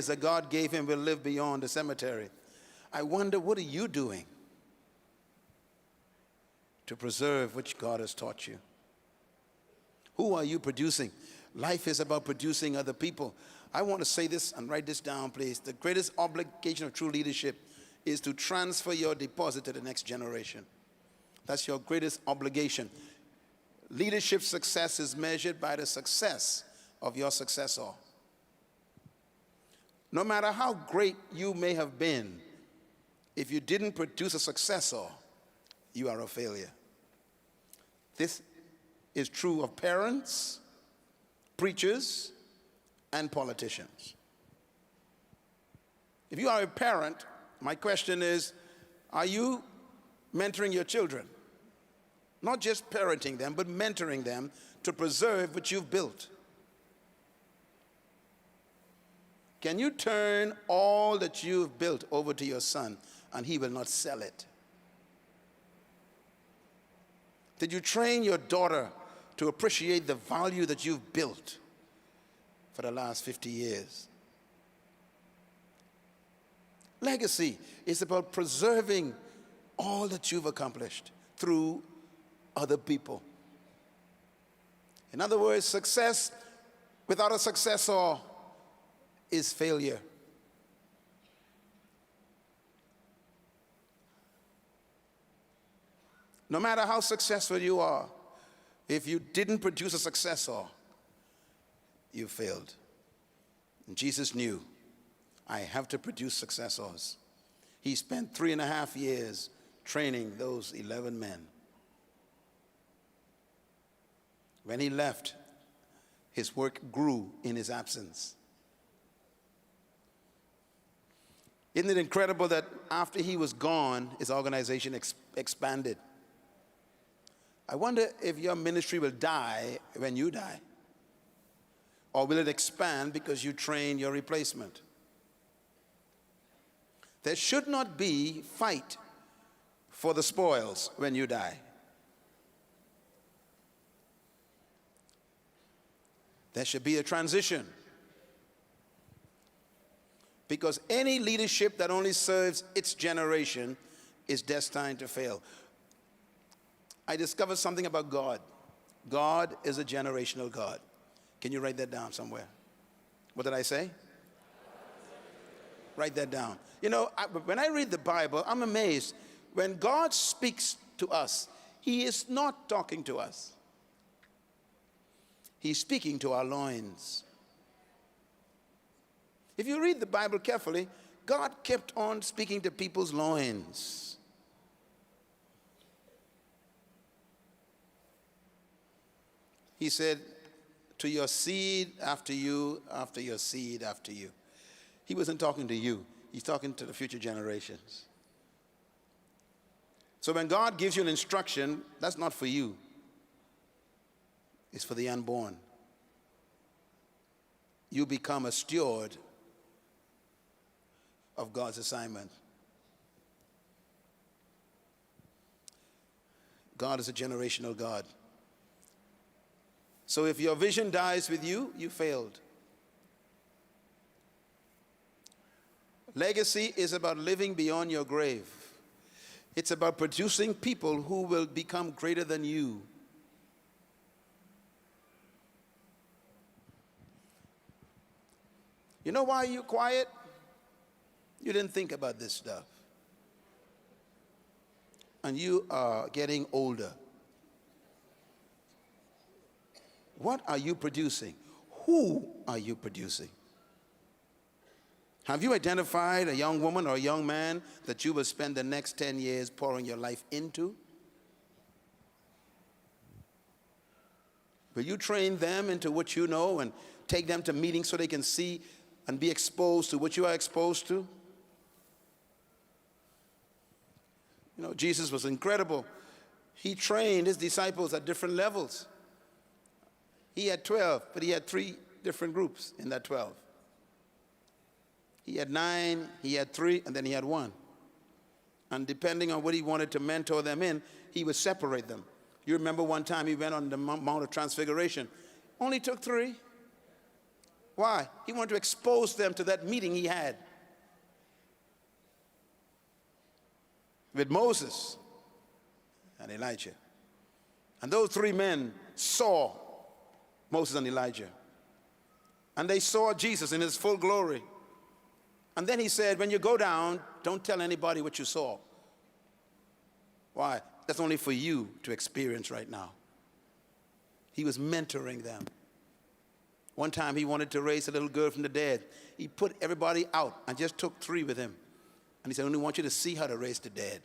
that God gave him will live beyond the cemetery. I wonder, what are you doing to preserve which God has taught you? Who are you producing? Life is about producing other people. I want to say this and write this down, please. The greatest obligation of true leadership is to transfer your deposit to the next generation. That's your greatest obligation. Leadership success is measured by the success of your successor. No matter how great you may have been, if you didn't produce a successor, you are a failure. This is true of parents, preachers, and politicians. If you are a parent, my question is, are you mentoring your children? Not just parenting them, but mentoring them to preserve what you've built. Can you turn all that you've built over to your son and he will not sell it? Did you train your daughter to appreciate the value that you've built for the last 50 years? Legacy is about preserving all that you've accomplished through other people. In other words, success without a successor is failure. No matter how successful you are, if you didn't produce a successor, you failed. And Jesus knew, I have to produce successors. He spent 3.5 years training those 11 men. When he left, his work grew in his absence. Isn't it incredible that after he was gone, his organization expanded? I wonder if your ministry will die when you die. Or will it expand because you train your replacement? There should not be fight for the spoils when you die. There should be a transition. Because any leadership that only serves its generation is destined to fail. I discovered something about God. God is a generational God. Can you write that down somewhere? What did I say? Write that down. You know, when I read the Bible, I'm amazed. When God speaks to us, he is not talking to us. He's speaking to our loins. If you read the Bible carefully, God kept on speaking to people's loins. He said, to your seed after you, after your seed after you. He wasn't talking to you. He's talking to the future generations. So when God gives you an instruction, that's not for you. It's for the unborn. You become a steward of God's assignment. God is a generational God. So if your vision dies with you, you failed. Legacy is about living beyond your grave. It's about producing people who will become greater than you. You know why you're quiet? You didn't think about this stuff. And you are getting older. What are you producing? Who are you producing? Have you identified a young woman or a young man that you will spend the next 10 years pouring your life into? Will you train them into what you know and take them to meetings so they can see and be exposed to what you are exposed to? You know, Jesus was incredible. He trained his disciples at different levels. He had 12, but he had 3 different groups in that 12. He had 9, he had 3, and then he had 1. And depending on what he wanted to mentor them in, he would separate them. You remember one time he went on the Mount of Transfiguration. Only took 3. Why? He wanted to expose them to that meeting he had with Moses and Elijah. And those three men saw Moses and Elijah. And they saw Jesus in his full glory. And then he said, when you go down, don't tell anybody what you saw. Why? That's only for you to experience right now. He was mentoring them. One time he wanted to raise a little girl from the dead. He put everybody out and just took three with him. And he said, I only want you to see how to raise the dead.